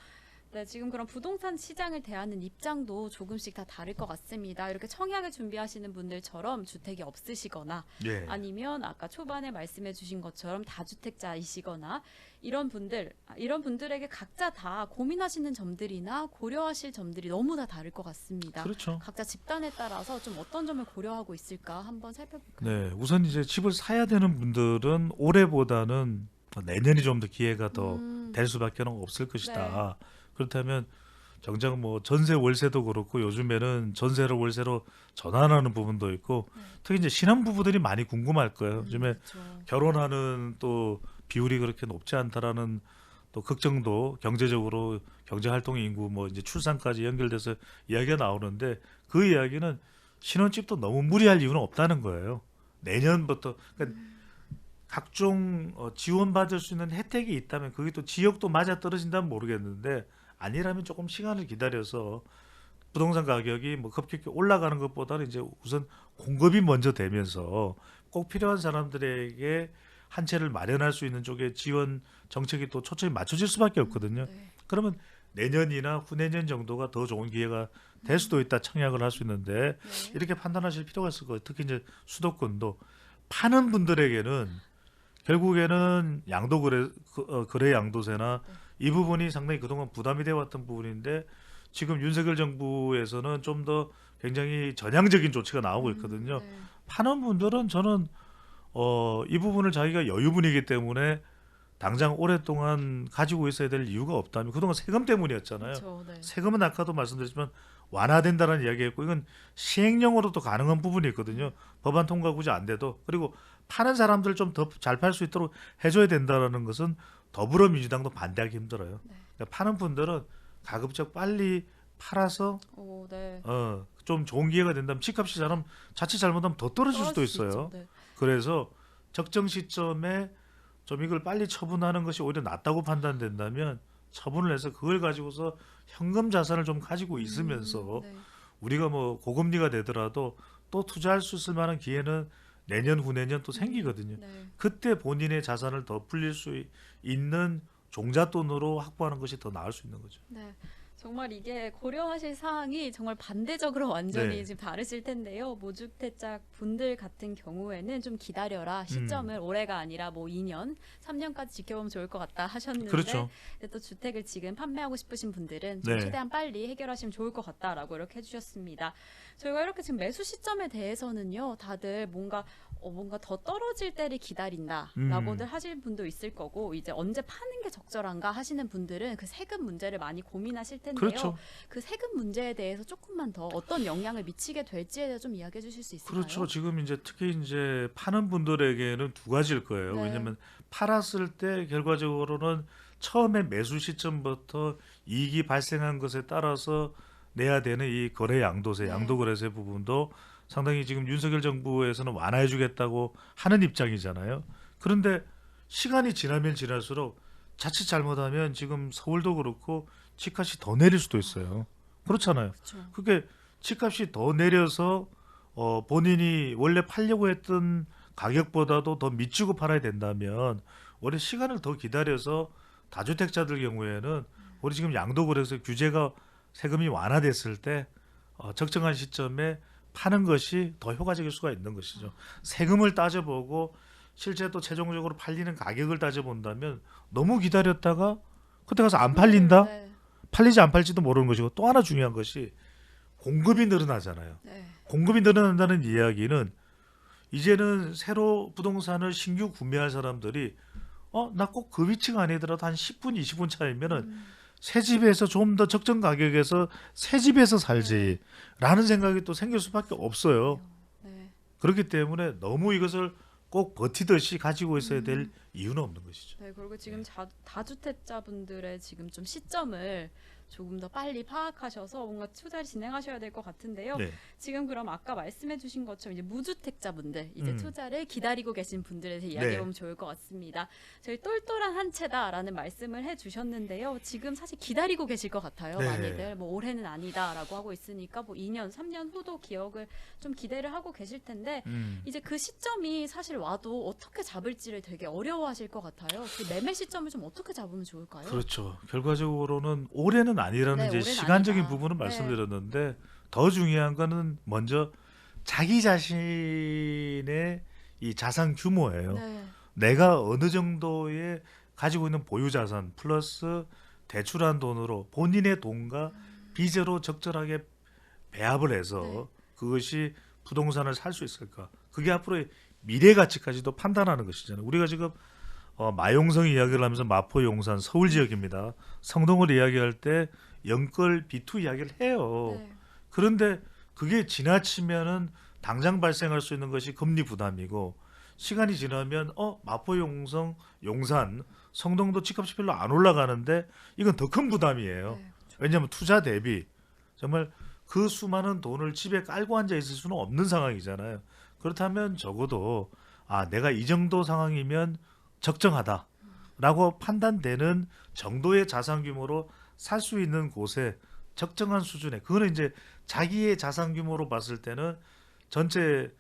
네, 지금 그런 부동산 시장을 대하는 입장도 조금씩 다 다를 것 같습니다. 이렇게 청약을 준비하시는 분들처럼 주택이 없으시거나 예. 아니면 아까 초반에 말씀해 주신 것처럼 다주택자이시거나 이런 분들에게 각자 다 고민하시는 점들이나 고려하실 점들이 너무 다 다를 것 같습니다. 그렇죠. 각자 집단에 따라서 좀 어떤 점을 고려하고 있을까 한번 살펴볼까요? 네, 우선 이제 집을 사야 되는 분들은 올해보다는 내년이 좀 더 기회가 더 될 수밖에 없을 것이다. 그렇다면 정작 뭐 전세 월세도 그렇고 요즘에는 전세를 월세로 전환하는 부분도 있고 특히 이제 신혼부부들이 많이 궁금할 거예요. 요즘에 그렇죠. 결혼하는 또 비율이 그렇게 높지 않다라는 또 걱정도 경제적으로 경제활동 인구 뭐 이제 출산까지 연결돼서 이야기가 나오는데 그 이야기는 신혼집도 너무 무리할 이유는 없다는 거예요. 내년부터 그러니까 각종 지원받을 수 있는 혜택이 있다면 그게 또 지역도 맞아 떨어진다면 모르겠는데 아니라면 조금 시간을 기다려서 부동산 가격이 뭐 급격히 올라가는 것보다는 이제 우선 공급이 먼저 되면서 꼭 필요한 사람들에게 한 채를 마련할 수 있는 쪽에 지원 정책이 또 초점이 맞춰질 수밖에 없거든요. 네. 그러면 내년이나 후내년 정도가 더 좋은 기회가 될 수도 있다 청약을 할 수 있는데 네. 이렇게 판단하실 필요가 있을 거예요. 특히 이제 수도권도 파는 분들에게는 결국에는 거래 양도세나 이 부분이 상당히 그동안 부담이 되어 왔던 부분인데 지금 윤석열 정부에서는 좀 더 굉장히 전향적인 조치가 나오고 있거든요. 네. 파는 분들은 저는 이 부분을 자기가 여유분이기 때문에 당장 오랫동안 가지고 있어야 될 이유가 없다면 그동안 세금 때문이었잖아요. 그렇죠. 네. 세금은 아까도 말씀드렸지만 완화된다는 이야기했고 이건 시행령으로도 가능한 부분이 있거든요. 법안 통과 굳이 안 돼도 그리고 파는 사람들 좀 더 잘 팔 수 있도록 해줘야 된다는 것은 더불어민주당도 반대하기 힘들어요. 네. 그러니까 파는 분들은 가급적 빨리 팔아서 오, 네. 좀 좋은 기회가 된다면 집값이 자칫 잘못하면 더 떨어질 수도 떨어질 수 있어요. 있죠. 네. 그래서 적정 시점에 좀 이걸 빨리 처분하는 것이 오히려 낫다고 판단된다면 처분을 해서 그걸 가지고서 현금 자산을 좀 가지고 있으면서 네. 우리가 뭐 고금리가 되더라도 또 투자할 수 있을 만한 기회는 내년 후내년 또 생기거든요. 네. 그때 본인의 자산을 더 불릴 수 있는 종잣돈으로 확보하는 것이 더 나을 수 있는 거죠. 네. 정말 이게 고려하실 사항이 정말 반대적으로 완전히 네. 지금 다르실 텐데요. 무주택자 분들 같은 경우에는 좀 기다려라. 음. 시점을 올해가 아니라 뭐 2년, 3년까지 지켜보면 좋을 것 같다 하셨는데 그렇죠. 근데 또 주택을 지금 판매하고 싶으신 분들은 좀 네. 최대한 빨리 해결하시면 좋을 것 같다라고 이렇게 해주셨습니다. 저희가 이렇게 지금 매수 시점에 대해서는요. 다들 뭔가 더 떨어질 때를 기다린다라고들 하실 분도 있을 거고 이제 언제 파는 게 적절한가 하시는 분들은 그 세금 문제를 많이 고민하실 텐데요. 그렇죠. 그 세금 문제에 대해서 조금만 더 어떤 영향을 미치게 될지에 대해서 좀 이야기해 주실 수 있을까요? 그렇죠. 지금 이제 특히 이제 파는 분들에게는 두 가지일 거예요. 네. 왜냐하면 팔았을 때 결과적으로는 처음에 매수 시점부터 이익이 발생한 것에 따라서 내야 되는 이 거래 양도세, 네. 양도거래세 부분도 상당히 지금 윤석열 정부에서는 완화해주겠다고 하는 입장이잖아요. 그런데 시간이 지나면 지날수록 자칫 잘못하면 지금 서울도 그렇고 집값이 더 내릴 수도 있어요. 그렇잖아요. 그렇죠. 그게 집값이 더 내려서 본인이 원래 팔려고 했던 가격보다도 더 미치고 팔아야 된다면 원래 시간을 더 기다려서 다주택자들 경우에는 우리 지금 양도거래세 규제가 세금이 완화됐을 때 적정한 시점에 파는 것이 더 효과적일 수가 있는 것이죠. 세금을 따져보고 실제 또 최종적으로 팔리는 가격을 따져본다면 너무 기다렸다가 그때 가서 안 팔린다? 네. 팔리지 안 팔지도 모르는 것이고 또 하나 중요한 것이 공급이 늘어나잖아요. 네. 공급이 늘어난다는 이야기는 이제는 새로 부동산을 신규 구매할 사람들이 나 꼭 그 위치가 아니더라도 한 10분, 20분 차이면은 새 집에서 좀 더 적정 가격에서 새 집에서 살지라는 생각이 또 생길 수밖에 없어요. 네. 그렇기 때문에 너무 이것을 꼭 버티듯이 가지고 있어야 될 이유는 없는 것이죠. 네, 그리고 지금 다주택자분들의 지금 좀 시점을 조금 더 빨리 파악하셔서 뭔가 투자를 진행하셔야 될 것 같은데요. 네. 지금 그럼 아까 말씀해주신 것처럼 이제 무주택자분들, 이제 음. 투자를 기다리고 계신 분들에 대해 네. 이야기해보면 좋을 것 같습니다. 저희 똘똘한 한 채다라는 말씀을 해주셨는데요. 지금 사실 기다리고 계실 것 같아요. 네. 많이들 뭐 올해는 아니다라고 하고 있으니까 뭐 2년, 3년 후도 기억을 좀 기대를 하고 계실 텐데 이제 그 시점이 사실 와도 어떻게 잡을지를 되게 어려워하실 것 같아요. 그 매매 시점을 좀 어떻게 잡으면 좋을까요? 그렇죠. 결과적으로는 올해는 아니라는 네, 이제 올해는 시간적인 아니다. 부분을 네. 말씀드렸는데 더 중요한 거는 먼저 자기 자신의 이 자산 규모예요. 네. 내가 어느 정도의 가지고 있는 보유 자산 플러스 대출한 돈으로 본인의 돈과 빚으로 적절하게 배합을 해서 네. 그것이 부동산을 살 수 있을까? 그게 앞으로의 미래 가치까지도 판단하는 것이잖아요. 우리가 지금 마용성 이야기를 하면서 마포, 용산, 서울 지역입니다. 성동을 이야기할 때 영끌 B2 이야기를 해요. 네. 그런데 그게 지나치면은 당장 발생할 수 있는 것이 금리 부담이고 시간이 지나면 마포, 용성, 용산, 성동도 집값이 별로 안 올라가는데 이건 더 큰 부담이에요. 네, 그렇죠. 왜냐하면 투자 대비 정말 그 수많은 돈을 집에 깔고 앉아 있을 수는 없는 상황이잖아요. 그렇다면 적어도 내가 이 정도 상황이면 적정하다라고 판단되는 정도의 자산 규모로 살 수 있는 곳에 적정한 수준에 그거는 이제 자기의 자산 규모로 봤을 때는 전체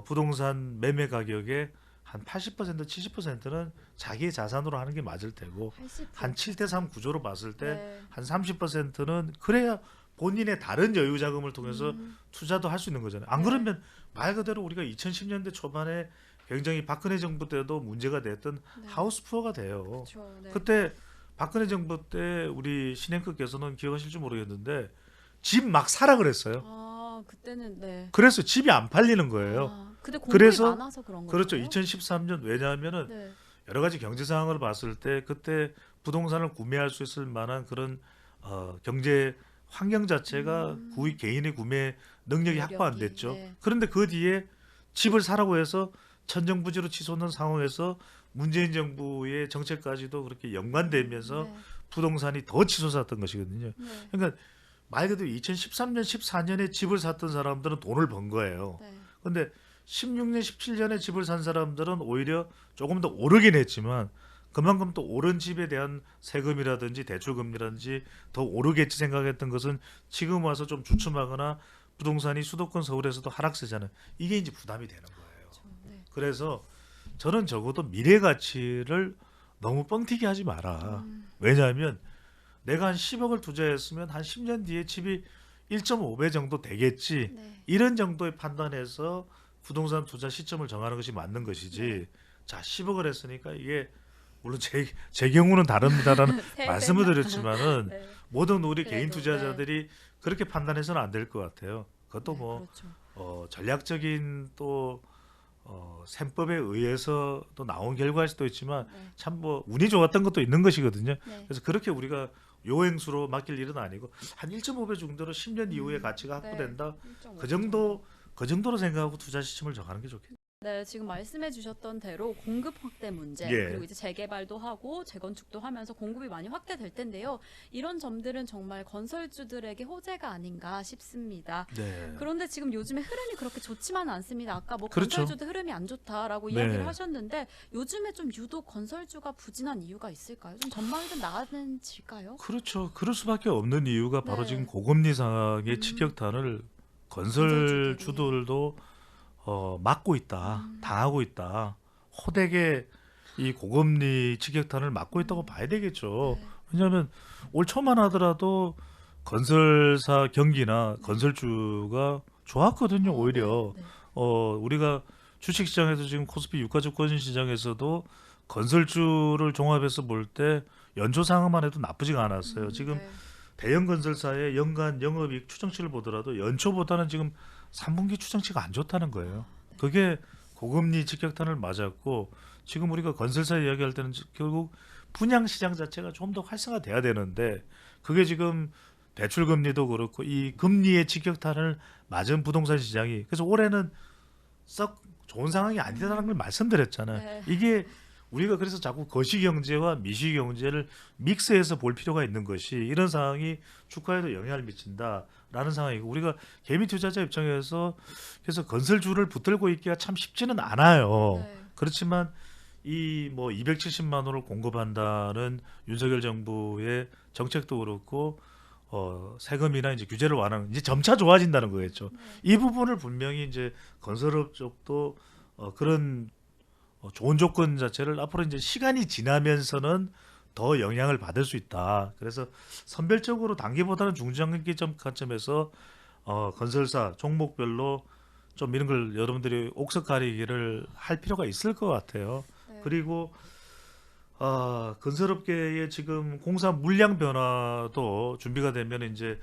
부동산 매매 가격의 한 80% 70%는 자기의 자산으로 하는 게 맞을 테고 80%. 한 7대3 구조로 봤을 때 네. 한 30%는 그래야 본인의 다른 여유 자금을 통해서 음. 투자도 할 수 있는 거잖아요. 안 네. 그러면 말 그대로 우리가 2010년대 초반에 굉장히 박근혜 정부 때도 문제가 됐던 네. 하우스푸어가 돼요. 그렇죠. 네. 그때 박근혜 정부 때 우리 신행크께서는 기억하실지 모르겠는데 집 막 사라 그랬어요. 그때는 네. 그래서 집이 안 팔리는 거예요. 근데 공급이 그래서 많아서 그런 거예요. 그렇죠. 2013년 왜냐하면은 네. 여러 가지 경제 상황을 봤을 때 그때 부동산을 구매할 수 있을 만한 그런 경제 환경 자체가 개인의 구매 능력이 확보 안 여력이, 됐죠. 네. 그런데 그 뒤에 집을 사라고 해서 천정부지로 치솟는 상황에서 문재인 정부의 정책까지도 그렇게 연관되면서 네. 부동산이 더 치솟았던 것이거든요. 네. 그러니까 말 그대로 2013년, 14년에 집을 샀던 사람들은 돈을 번 거예요. 네. 근데 16년, 17년에 집을 산 사람들은 오히려 조금 더 오르긴 했지만 그만큼 또 오른 집에 대한 세금이라든지 대출금리라든지 더 오르겠지 생각했던 것은 지금 와서 좀 주춤하거나 부동산이 수도권 서울에서도 하락세잖아요. 이게 이제 부담이 되는 거예요. 그렇죠. 네. 그래서 저는 적어도 미래 가치를 너무 뻥튀기 하지 마라. 왜냐하면 내가 한 10억을 투자했으면 한 10년 뒤에 집이 1.5배 정도 되겠지. 네. 이런 정도의 판단에서 부동산 투자 시점을 정하는 것이 맞는 것이지. 네. 자, 10억을 했으니까 이게 물론 제 경우는 다릅니다라는 세 말씀을 배나. 드렸지만은 네. 모든 우리 그래도, 개인 투자자들이 그렇게 판단해서는 안 될 것 같아요. 그것도 네, 뭐 그렇죠. 전략적인 또 셈법에 의해서 또 나온 결과일 수도 있지만 네. 참 뭐 운이 좋았던 것도 있는 것이거든요. 네. 그래서 그렇게 우리가 요행수로 맡길 일은 아니고 한 1.5배 정도로 10년 이후에 가치가 확보된다. 네. 그 정도 그 정도로 생각하고 투자 시점을 정하는 게 좋겠죠. 네, 지금 말씀해 주셨던 대로 공급 확대 문제, 예. 그리고 이제 재개발도 하고 재건축도 하면서 공급이 많이 확대될 텐데요. 이런 점들은 정말 건설주들에게 호재가 아닌가 싶습니다. 네. 그런데 지금 요즘에 흐름이 그렇게 좋지만은 않습니다. 아까 뭐 그렇죠. 건설주도 흐름이 안 좋다라고 네. 이야기를 하셨는데 요즘에 좀 유독 건설주가 부진한 이유가 있을까요? 좀 전망이 좀 나아질까요? 그렇죠. 그럴 수밖에 없는 이유가 바로 네. 지금 고금리 상황의 음. 직격탄을 건설주들이. 건설주들도 맞고 있다, 당하고 있다. 호되게 이 고금리 직격탄을 맞고 있다고 봐야 되겠죠. 네. 왜냐하면 올 초만 하더라도 건설사 경기나 건설주가 좋았거든요. 오히려 네. 우리가 주식시장에서 지금 코스피 유가증권 시장에서도 건설주를 종합해서 볼 때 연초 상황만 해도 나쁘지가 않았어요. 지금 네. 대형 건설사의 연간 영업이익 추정치를 보더라도 연초보다는 지금 3분기 추정치가 안 좋다는 거예요. 그게 고금리 직격탄을 맞았고 지금 우리가 건설사 이야기할 때는 결국 분양 시장 자체가 좀 더 활성화돼야 되는데 그게 지금 대출 금리도 그렇고 이 금리의 직격탄을 맞은 부동산 시장이 그래서 올해는 썩 좋은 상황이 아니다라는 걸 말씀드렸잖아요. 네. 이게 우리가 그래서 자꾸 거시경제와 미시경제를 믹스해서 볼 필요가 있는 것이 이런 상황이 주가에도 영향을 미친다라는 상황이고 우리가 개미 투자자 입장에서 그래서 건설주를 붙들고 있기가 참 쉽지는 않아요. 네. 그렇지만 이 뭐 270만 원을 공급한다는 윤석열 정부의 정책도 그렇고 세금이나 이제 규제를 완화하는 이제 점차 좋아진다는 거겠죠. 이 부분을 분명히 이제 건설업 쪽도 그런 좋은 조건 자체를 앞으로 이제 시간이 지나면서는 더 영향을 받을 수 있다. 그래서 선별적으로 단기보다는 중장기 관점에서 건설사 종목별로 좀 이런 걸 여러분들이 옥석 가리기를 할 필요가 있을 것 같아요. 네. 그리고 건설업계의 지금 공사 물량 변화도 준비가 되면 이제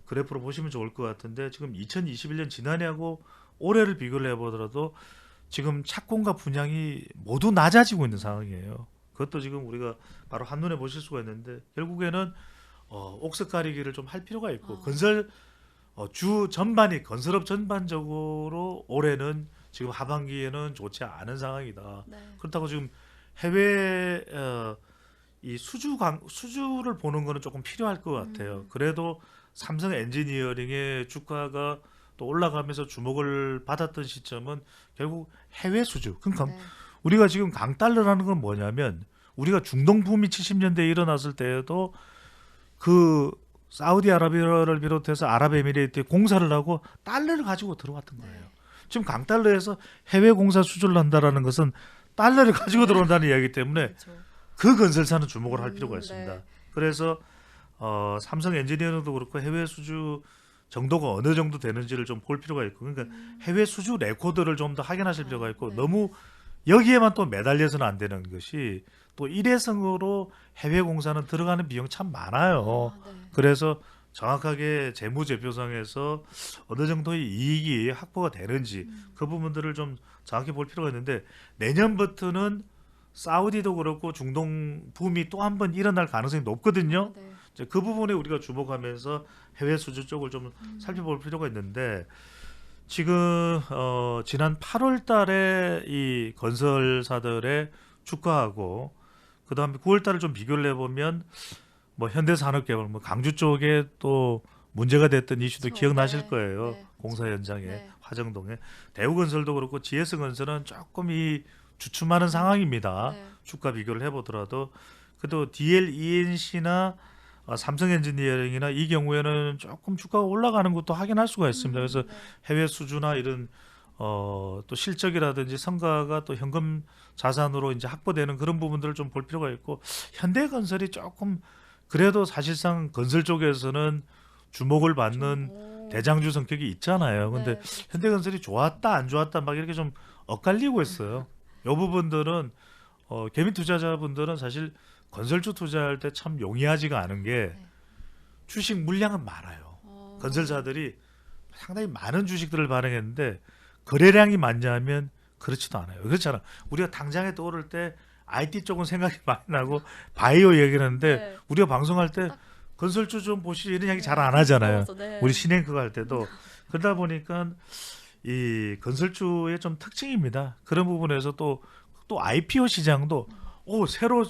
그래프로 보시면 좋을 것 같은데 지금 2021년 지난해하고 올해를 비교를 해보더라도 지금 착공과 분양이 모두 낮아지고 있는 상황이에요. 그것도 지금 우리가 바로 한눈에 보실 수가 있는데 결국에는 옥석 가리기를 좀 할 필요가 있고 건설 주 전반이 건설업 전반적으로 올해는 지금 하반기에는 좋지 않은 상황이다. 네. 그렇다고 지금 해외 이 수주를 보는 거는 조금 필요할 것 같아요. 그래도 삼성 엔지니어링의 주가가 또 올라가면서 주목을 받았던 시점은 결국 해외 수주. 그러니까 네. 우리가 지금 강달러라는 건 뭐냐면 우리가 중동 붐이 70년대에 일어났을 때에도 그 사우디아라비아를 비롯해서 아랍에미레이트에 공사를 하고 달러를 가지고 들어왔던 거예요. 지금 강달러에서 해외 공사 수주를 한다라는 것은 달러를 가지고 들어온다는 이야기 때문에 그렇죠. 그 건설사는 주목을 할 필요가 네. 있습니다. 그래서 삼성 엔지니어링도 그렇고 해외 수주 정도가 어느 정도 되는지를 좀 볼 필요가 있고 그러니까 해외 수주 레코드를 좀 더 확인하실 필요가 있고 네. 너무 여기에만 또 매달려서는 안 되는 것이 또 일회성으로 해외 공사는 들어가는 비용 참 많아요. 네. 그래서 정확하게 재무제표상에서 어느 정도의 이익이 확보가 되는지 그 부분들을 좀 정확히 볼 필요가 있는데 내년부터는 사우디도 그렇고 중동 붐이 또 한 번 일어날 가능성이 높거든요. 네. 이제 그 부분에 우리가 주목하면서 해외 수주 쪽을 좀 살펴볼 필요가 있는데 지금 지난 8월 달에 이 건설사들의 주가하고 그다음에 9월 달을 좀 비교를 해보면 뭐 현대산업개발 뭐 강주 쪽에 또 문제가 됐던 이슈도 그렇죠. 기억나실 네. 거예요. 네. 공사 현장에 네. 화정동에 대우건설도 그렇고 GS건설은 조금 이 주춤하는 상황입니다. 네. 주가 비교를 해보더라도 그래도 DLENC나 삼성 엔지니어링이나 이 경우에는 조금 주가가 올라가는 것도 확인할 수가 있습니다. 그래서 네. 해외 수주나 이런 또 실적이라든지 성과가 또 현금 자산으로 이제 확보되는 그런 부분들을 좀 볼 필요가 있고 현대건설이 조금 그래도 사실상 건설 쪽에서는 주목을 받는 오. 대장주 성격이 있잖아요. 근데 네, 그렇죠. 현대건설이 좋았다 안 좋았다 막 이렇게 좀 엇갈리고 있어요. 이 부분들은 개미 투자자분들은 사실 건설주 투자할 때 참 용이하지가 않은 게 네. 주식 물량은 많아요. 건설사들이 상당히 많은 주식들을 발행했는데 거래량이 많냐면 그렇지도 않아요. 그렇잖아. 우리가 당장에 떠오를 때 IT 쪽은 생각이 많이 나고 바이오 얘기를 하는데 네. 우리가 방송할 때 딱- 건설주 좀 보시죠 이런 이야기 네, 잘 안 하잖아요. 무서워서, 네. 우리 신앵커가 할 때도 그러다 보니까 이 건설주의 좀 특징입니다. 그런 부분에서 또 IPO 시장도 새로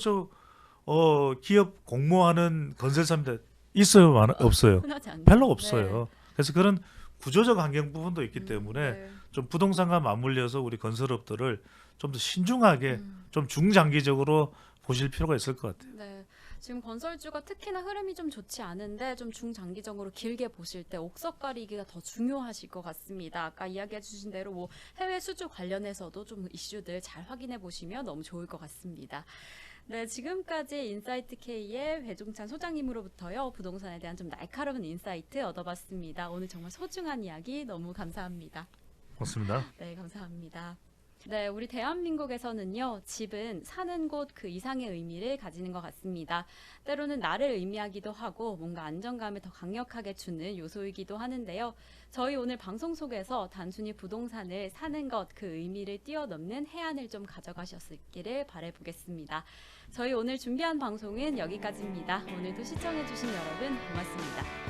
기업 공모하는 건설사입니다. 있어요, 없어요? 흔하지 않죠. 별로 없어요. 그래서 그런 구조적 환경 부분도 있기 때문에 네. 좀 부동산과 맞물려서 우리 건설업들을 좀 더 신중하게 음. 좀 중장기적으로 보실 필요가 있을 것 같아요. 네. 지금 건설주가 특히나 흐름이 좀 좋지 않은데 좀 중장기적으로 길게 보실 때 옥석 가리기가 더 중요하실 것 같습니다. 아까 이야기해 주신 대로 뭐 해외 수주 관련해서도 좀 이슈들 잘 확인해 보시면 너무 좋을 것 같습니다. 네, 지금까지 인사이트 K의 배종찬 소장님으로부터요, 부동산에 대한 좀 날카로운 인사이트 얻어봤습니다. 오늘 정말 소중한 이야기 너무 감사합니다. 고맙습니다. 네, 감사합니다. 네, 우리 대한민국에서는요, 집은 사는 곳 그 이상의 의미를 가지는 것 같습니다. 때로는 나를 의미하기도 하고 뭔가 안정감을 더 강력하게 주는 요소이기도 하는데요. 저희 오늘 방송 속에서 단순히 부동산을 사는 것 그 의미를 뛰어넘는 해안을 좀 가져가셨기를 바라보겠습니다. 저희 오늘 준비한 방송은 여기까지입니다. 오늘도 시청해주신 여러분 고맙습니다.